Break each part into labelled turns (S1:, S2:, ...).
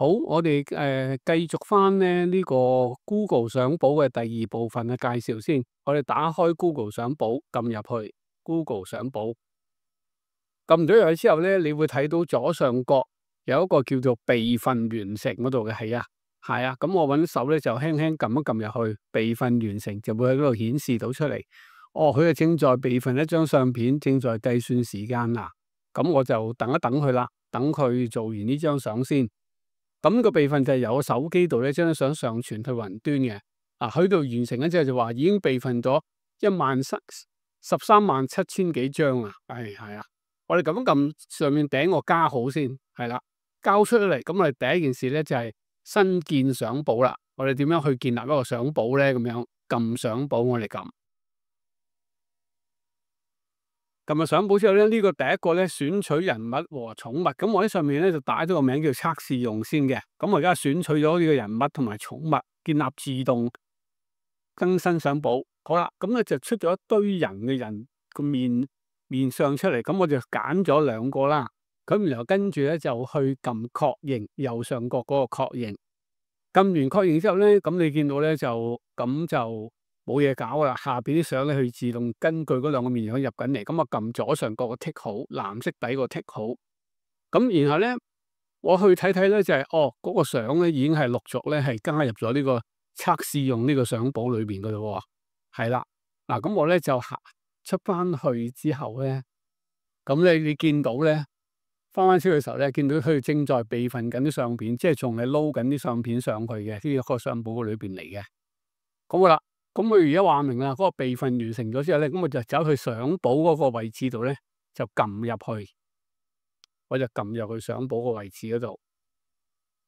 S1: 好，我哋繼續翻咧呢個 Google 相簿嘅第二部分嘅介紹先。我哋打開 Google 相簿，撳入去 Google 相簿，撳咗入去之後咧，你會睇到左上角有一個叫做備份完成嗰度嘅，係啊，係啊。咁我揾手咧就輕輕撳一撳入去，備份完成就會喺嗰度顯示到出嚟。哦，佢係正在備份一張相片，正在計算時間啦。咁我就等一等佢啦，等佢做完呢張相先。咁個備份就係由我手機度咧將相上傳去雲端嘅。去到完成咗之後就話已經備份咗13萬7千幾張啊。係啊，我哋咁撳上面頂個加號先，係啦，交出咗嚟。咁我哋第一件事咧就係新建相簿啦。我哋點樣去建立一個相簿咧？咁樣撳相簿，我哋撳入相簿之後咧，呢個第一個咧選取人物和寵物。咁我喺上面咧就打咗個名叫測試用先嘅。咁我而家選取咗呢個人物同埋寵物，建立自動更新相簿。好啦，咁咧就出咗一堆人嘅人個面相出嚟。咁我就揀咗兩個啦。咁然後跟住咧就去撳確認，右上角嗰個確認。撳完確認之後咧，咁你見到咧就冇嘢搞啦，下邊啲相咧佢自動根據嗰兩個面樣入緊嚟。咁我撳左上角個剔號，藍色底個剔號。咁然後咧，我去睇睇咧就係嗰個相咧已經係陸續咧係加入咗呢個測試用呢個相簿裏邊噶啦。係啦，嗱，咁我咧就出翻去之後咧，咁你見到咧翻出去嘅時候咧，見到佢正在備份緊啲相片，即係仲係撈緊啲相片上去嘅，呢個相簿裏邊嚟嘅。咁好啦。咁佢而家話明啦，嗰個備份完成咗之後咧，咁我就走去相簿嗰個位置度咧，就撳入去，我就撳入去相簿個位置嗰度。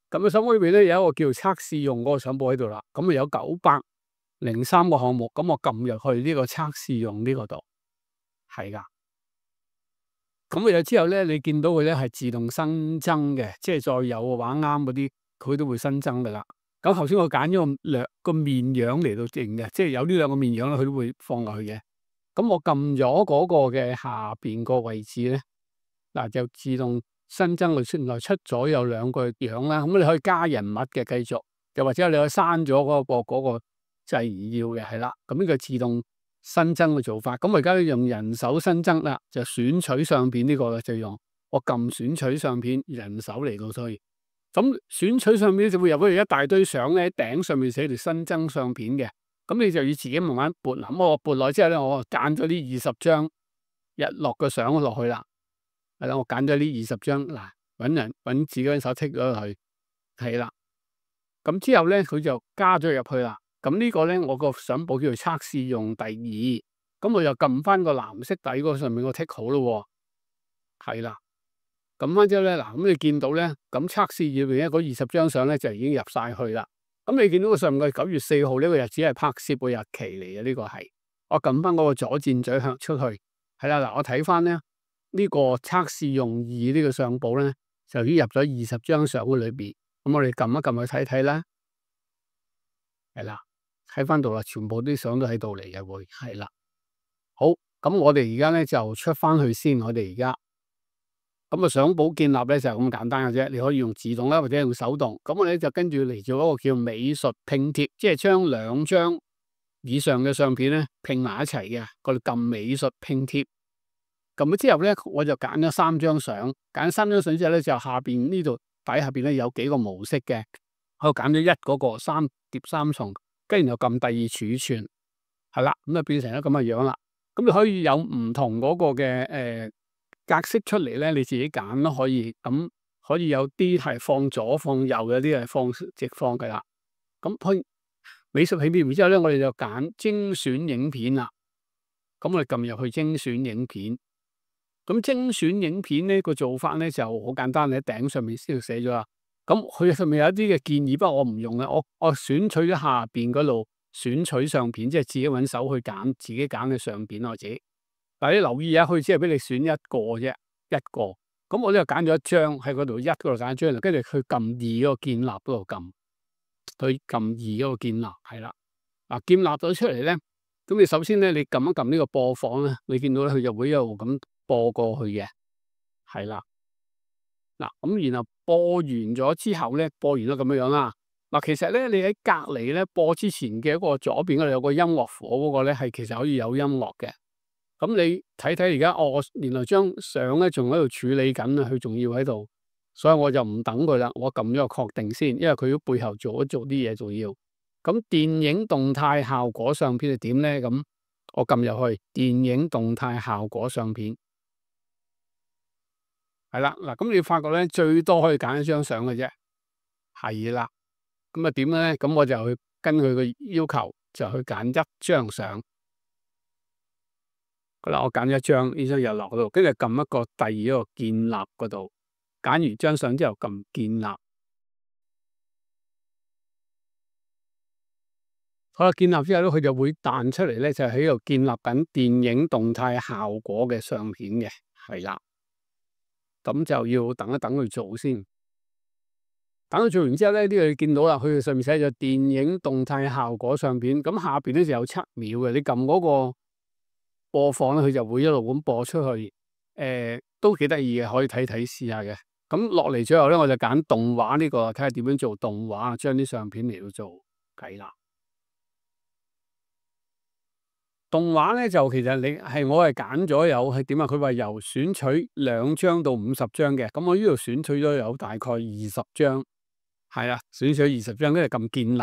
S1: 咁喺相簿裏邊咧有一個叫測試用嗰個相簿喺度啦。咁啊有903個項目，咁我撳入去呢個測試用呢個度，係噶。咁入之後咧，你見到佢咧係自動新增嘅，即係再有嘅話啱嗰啲，佢都會新增噶啦。咁頭先我揀咗兩個面樣嚟到整嘅，即係有呢兩個面樣咧，佢都會放落去嘅。咁我撳咗嗰個嘅下邊個位置咧，嗱就自動新增佢出來出咗有兩個樣啦。咁你可以加人物嘅繼續，又或者你可以刪咗嗰個掣唔要嘅，係啦。咁呢個自動新增嘅做法。咁我而家用人手新增啦，就選取相片呢個咧就用我撳選取相片，人手嚟到所以。咁選取相片就會入咗一大堆相咧，喺頂上面寫住新增相片嘅。咁你就要自己慢慢撥。咁我撥落之後咧，我揀咗呢20張日落嘅相落去啦。係啦，我揀咗呢20張，嗱，揾自己手剔咗佢，係啦。咁之後咧，佢就加咗入去啦。咁呢個咧，我個相簿叫做測試用第2。咁我又撳翻個藍色底嗰上面個剔好咯，係啦。撳翻之後咧，嗱，咁你見到咧，咁測試裏邊咧嗰20張相咧就已經入晒去啦。咁你見到個上面嘅9月4號呢個日子係拍攝嘅日期嚟嘅，呢個係我撳翻嗰個左箭嘴向出去，係啦。嗱，我睇翻咧呢個測試用2呢個相簿咧就已經入咗20張相嘅裏邊。咁我哋撳一撳去睇睇啦，係啦，睇翻度啦，全部啲相都喺度嚟嘅會係啦。好，咁我哋而家咧就出翻去先，我哋而家。咁相簿建立咧就係咁簡單嘅啫，你可以用自動啦，或者用手動。咁我哋就跟住嚟做一個叫美術拼貼，即係將2張以上嘅相片咧拼埋一齊嘅。我哋撳美術拼貼，撳咗之後咧，我就揀咗3張相，揀3張相之後咧，就下邊呢度底下邊咧有幾個模式嘅，我揀咗1嗰個3疊3重，跟住然後撳第2儲存，係啦，咁就變成咗咁嘅樣啦。咁你可以有唔同嗰個嘅格式出嚟咧，你自己揀都可以。咁可以有啲係放左放右，有啲係放直放嘅啦。咁去美術拼貼之後咧，我哋就揀精選影片啦。咁我哋撳入去精選影片。咁精選影片呢個做法咧就好簡單，你喺頂上面先寫咗啦。咁佢上面有一啲嘅建議，不過我唔用啦。我選取咗下邊嗰度選取相片，即係自己揾手去揀自己揀嘅相片或者。但係你留意下，佢只係俾你選一個啫，一個。咁我呢度揀咗一張喺嗰度1嗰度揀一張，跟住佢撳2嗰個建立嗰度撳，佢撳2嗰個建立係啦。嗱，建立咗出嚟咧，咁你首先咧，你撳一撳呢個播放咧，你見到咧佢就會一路咁播過去嘅，係啦。嗱，咁然後播完咗之後咧，播完咗咁樣樣啦。嗱，其實咧你喺隔離咧播之前嘅一個左邊嗰度有個音樂火嗰個咧，係其實可以有音樂嘅。咁你睇睇而家，我原來張相咧仲喺度處理緊啊，佢仲要喺度，所以我就唔等佢啦，我撳咗個確定先，因為佢喺背後做啲嘢仲要。咁電影動態效果相片係點咧？咁我撳入去電影動態效果相片，係啦，嗱，咁你發覺咧最多可以揀一張相嘅啫，係啦。咁啊點咧？咁我就去跟佢嘅要求，就去揀一張相。好啦，我揀一張，呢張又落嗰度，跟住撳一個第二一個建立嗰度，揀完張相之後撳建立。好啦，建立之後咧，佢就會彈出嚟咧，就喺度建立緊電影動態效果嘅相片嘅，係啦。咁就要等一等佢做先。等佢做完之後咧，呢度你見到啦，佢上面寫咗電影動態效果相片，咁下邊咧就有7秒嘅，你撳嗰個播放咧，佢就會一路咁播出去。都幾得意嘅，可以睇睇試下嘅。咁落嚟最後咧，我就揀動畫呢個，睇下點樣做動畫，將啲相片嚟到做計啦。動畫咧就其實我係揀咗有係點啊？佢話由選取2張到50張嘅，咁我呢度選取咗有大概20張，係啊，選取20張，跟住撳建立。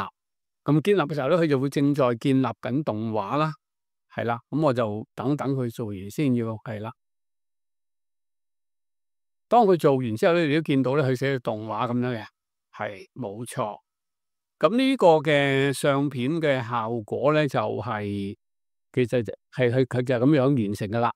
S1: 咁建立嘅時候咧，佢就會正在建立緊動畫啦，係啦。咁我就等等佢做完先要，係啦。當佢做完之後咧，你都見到咧，佢寫住動畫咁樣嘅，係冇錯。咁呢個嘅相片嘅效果咧，就係其實就係佢就係咁樣完成噶啦。